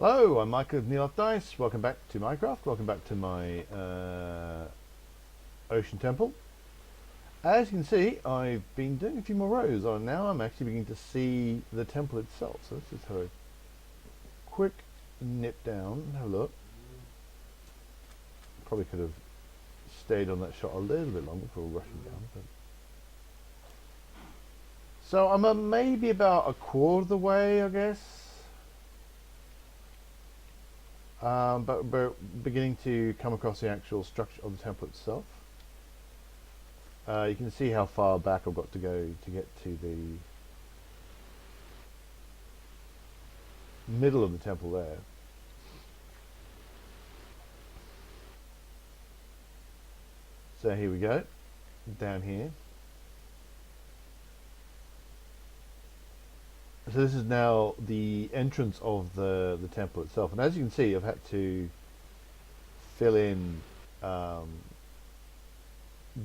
Hello, I'm Mike of Neil Dice. Welcome back to Minecraft. Welcome back to my Ocean Temple. As you can see, I've been doing a few more rows. Now I'm actually beginning to see the temple itself. So let's just have a quick nip down and have a look. Probably could have stayed on that shot a little bit longer before rushing down. But so I'm maybe about a quarter of the way, I guess. But we're beginning to come across the actual structure of the temple itself. You can see how far back I've got to go to get to the middle of the temple there. So here we go, down here. So this is now the entrance of the temple itself, and as you can see, I've had to fill in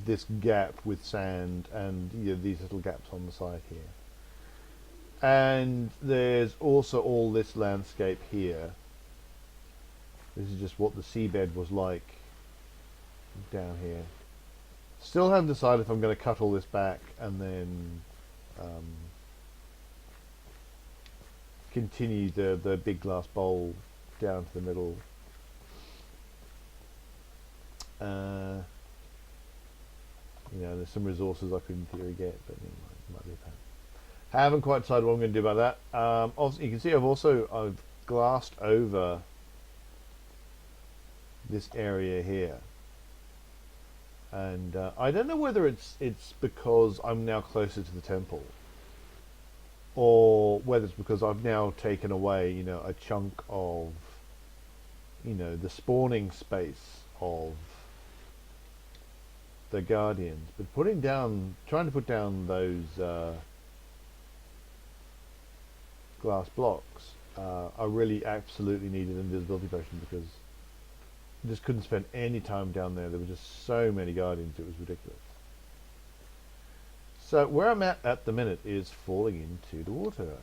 this gap with sand and these little gaps on the side here. And there's also all this landscape here. This is just what the seabed was like down here. Still haven't decided if I'm going to cut all this back and then continue the big glass bowl down to the middle. There's some resources I could in theory get, but might be a pain. Haven't quite decided what I'm going to do about that. Also, you can see I've glassed over this area here, and I don't know whether it's because I'm now closer to the temple, or whether it's because I've now taken away a chunk of the spawning space of the guardians. But trying to put down those glass blocks, I really absolutely needed an invisibility potion because I just couldn't spend any time down there. There were just so many guardians, it was ridiculous. So where I'm at the minute is falling into the water.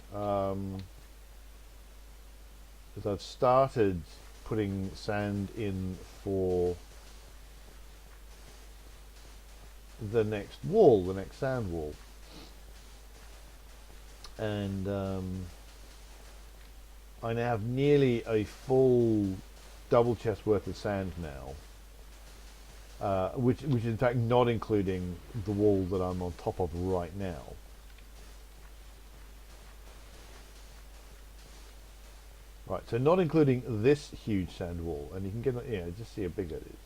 As I've started putting sand in for the next wall, the next sand wall. And I now have nearly a full double chest worth of sand now, which is in fact not including the wall that I'm on top of right now. Right, so not including this huge sand wall, and you can get just see how big that is.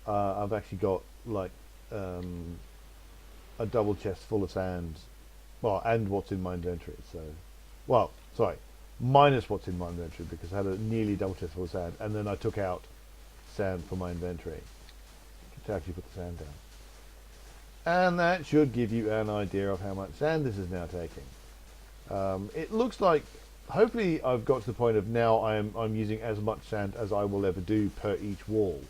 I've actually got like a double chest full of sand, and what's in my inventory. So, sorry, minus what's in my inventory, because I had a nearly double chest full of sand, and then I took out sand from my inventory to actually put the sand down. And that should give you an idea of how much sand this is now taking. It looks like, hopefully I've got to the point of now I'm using as much sand as I will ever do per each wall.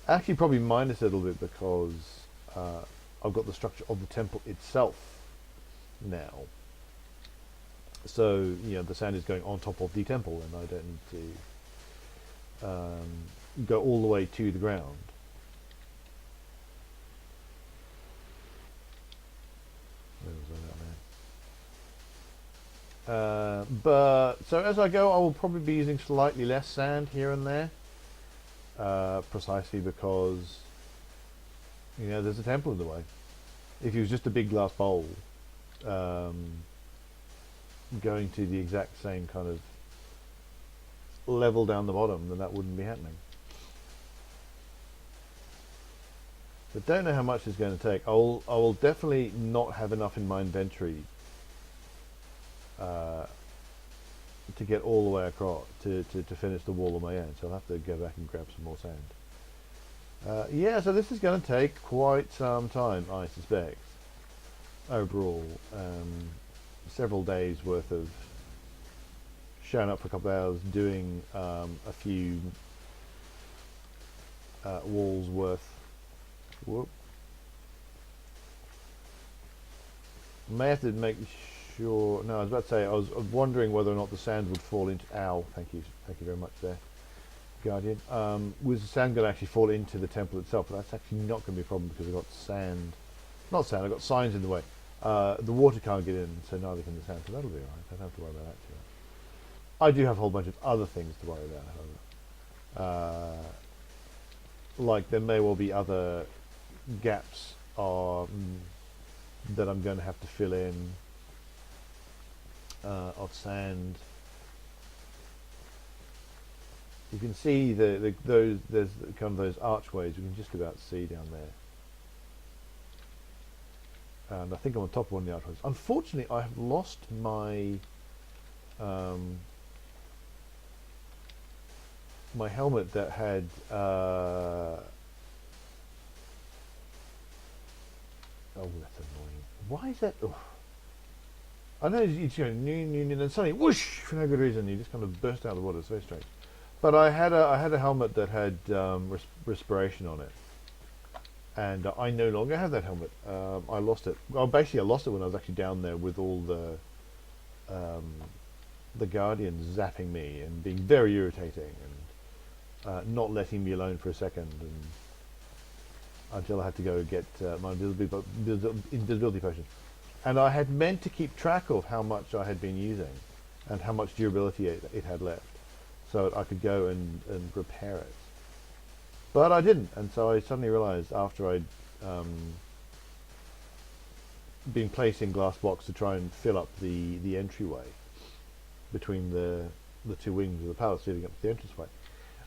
Actually probably minus a little bit, because I've got the structure of the temple itself now. So the sand is going on top of the temple, and I don't need to go all the way to the ground. But so as I go, I will probably be using slightly less sand here and there, precisely because there's a temple in the way. If it was just a big glass bowl, going to the exact same kind of level down the bottom, then that wouldn't be happening. But don't know how much it's going to take. I will definitely not have enough in my inventory to get all the way across to finish the wall on my own. So I'll have to go back and grab some more sand. Yeah, so this is going to take quite some time, I suspect. Overall, several days worth of showing up for a couple of hours, doing a few walls worth. Whoop. May have to make sure. No, I was about to say I was wondering whether or not the sand would fall into. Ow! Thank you very much there, Guardian. Was the sand going to actually fall into the temple itself? But that's actually not going to be a problem because I've got sand. Not sand. I've got signs in the way. The water can't get in, so neither can the sand. So that'll be alright. I don't have to worry about that too much. I do have a whole bunch of other things to worry about, however. Like there may well be other gaps that I'm going to have to fill in of sand. You can see there's kind of those archways. You can just about see down there. And I think I'm on top of one of the archways. Unfortunately, I have lost my my helmet that had oh, that's annoying. Why is that? Oh. I know it's going and then suddenly whoosh for no good reason you just kind of burst out of the water. It's very strange. But I had a helmet that had respiration on it, and I no longer have that helmet. I lost it. Well, basically, I lost it when I was actually down there with all the guardians zapping me and being very irritating and not letting me alone for a second, and until I had to go get my invisibility potion. And I had meant to keep track of how much I had been using and how much durability it had left, so that I could go and repair it. But I didn't, and so I suddenly realized after I'd been placing glass blocks to try and fill up the entryway between the two wings of the palace leading up to the entranceway,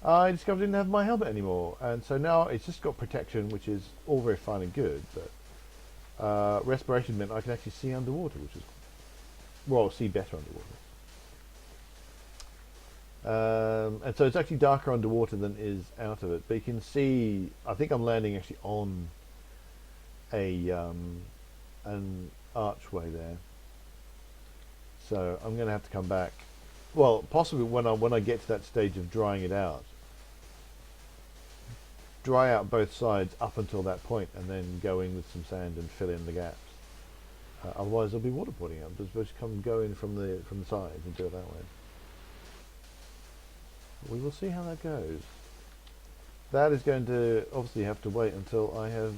I discovered I didn't have my helmet anymore, and so now it's just got protection, which is all very fine and good, but respiration meant I can actually see underwater, which is, well, see better underwater. And so it's actually darker underwater than is out of it, but you can see, I think I'm landing actually on an archway there, so I'm going to have to come back, well, possibly when I get to that stage of drying it out, dry out both sides up until that point and then go in with some sand and fill in the gaps. Otherwise there'll be waterboarding up. I'm supposed to go in from the sides and do it that way. We will see how that goes. That is going to obviously have to wait until I have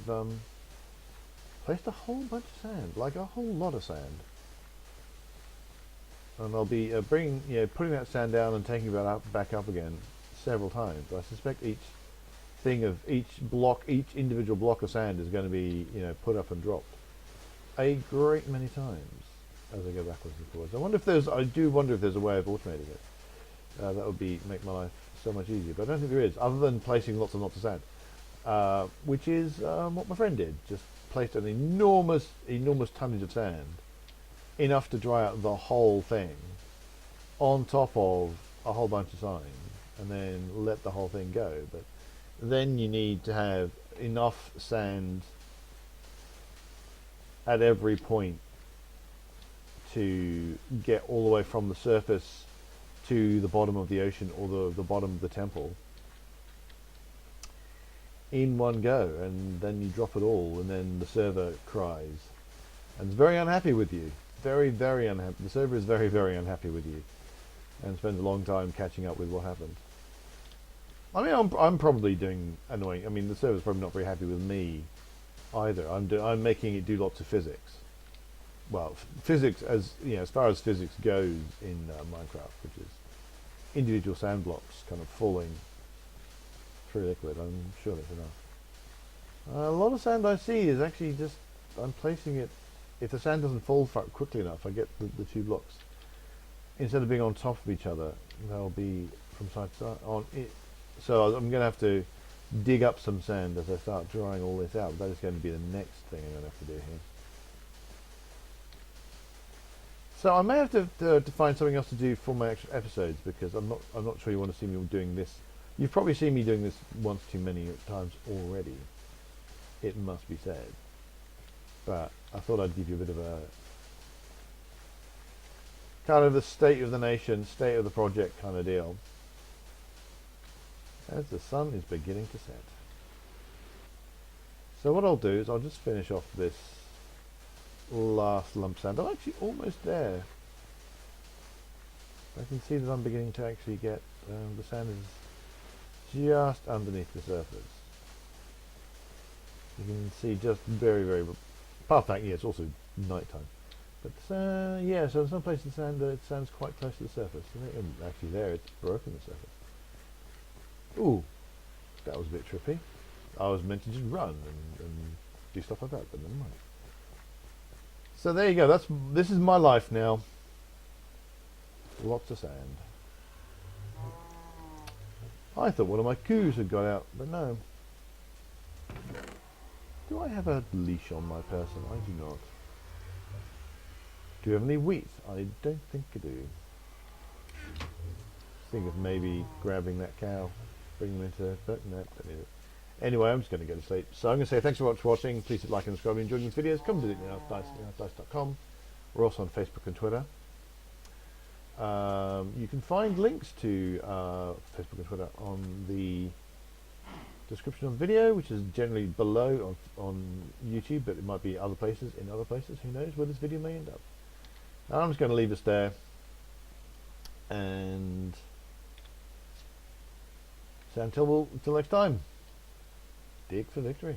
placed a whole bunch of sand, like a whole lot of sand. And I'll be putting that sand down and taking it back up again several times. I suspect each individual block of sand is going to be put up and dropped a great many times as I go backwards and forwards. I do wonder if there's a way of automating it. That would make my life so much easier, but I don't think there is, other than placing lots and lots of sand, which is what my friend did. Just placed an enormous tonnage of sand, enough to dry out the whole thing, on top of a whole bunch of signs, and then let the whole thing go. But then you need to have enough sand at every point to get all the way from the surface to the bottom of the ocean or the bottom of the temple in one go, and then you drop it all, and then the server cries and is very unhappy with you. Very, very unhappy. The server is very, very unhappy with you and spends a long time catching up with what happened. I mean, I'm probably doing annoying. I mean, the server's probably not very happy with me either. I'm making it do lots of physics. Well, physics as far as physics goes in Minecraft, which is individual sand blocks kind of falling through liquid. I'm sure that's enough. A lot of sand I see is actually just I'm placing it. If the sand doesn't fall quickly enough, I get the two blocks, instead of being on top of each other, they'll be from side to side on it. So I'm going to have to dig up some sand as I start drying all this out. That is going to be the next thing I'm going to have to do here. So I may have to find something else to do for my extra episodes, because I'm not sure you want to see me doing this. You've probably seen me doing this once too many times already, it must be said. But I thought I'd give you a bit of a kind of the state of the nation, state of the project kind of deal, as the sun is beginning to set. So what I'll do is I'll just finish off this last lump of sand. I'm actually almost there. I can see that I'm beginning to actually get the sand is just underneath the surface. You can see just very, very. Apart from that, yeah, it's also night time. But yeah, so in some places it sand's quite close to the surface. And actually, there it's broken the surface. Ooh, that was a bit trippy. I was meant to just run and do stuff like that, but never mind. So there you go. This is my life now. Lots of sand. I thought one of my coos had got out, but no. Do I have a leash on my person? I do not. Do you have any wheat? I don't think I do. Think of maybe grabbing that cow, bringing him into, but no, don't need it. Anyway, I'm just going to go to sleep. So I'm going to say thanks so much for watching. Please hit like and subscribe if you enjoyed these videos. Come visit me at dice.com. We're also on Facebook and Twitter. You can find links to Facebook and Twitter on the description of the video, which is generally below on YouTube, but it might be other places, who knows where this video may end up. I'm just going to leave us there and say until next time, dig for victory.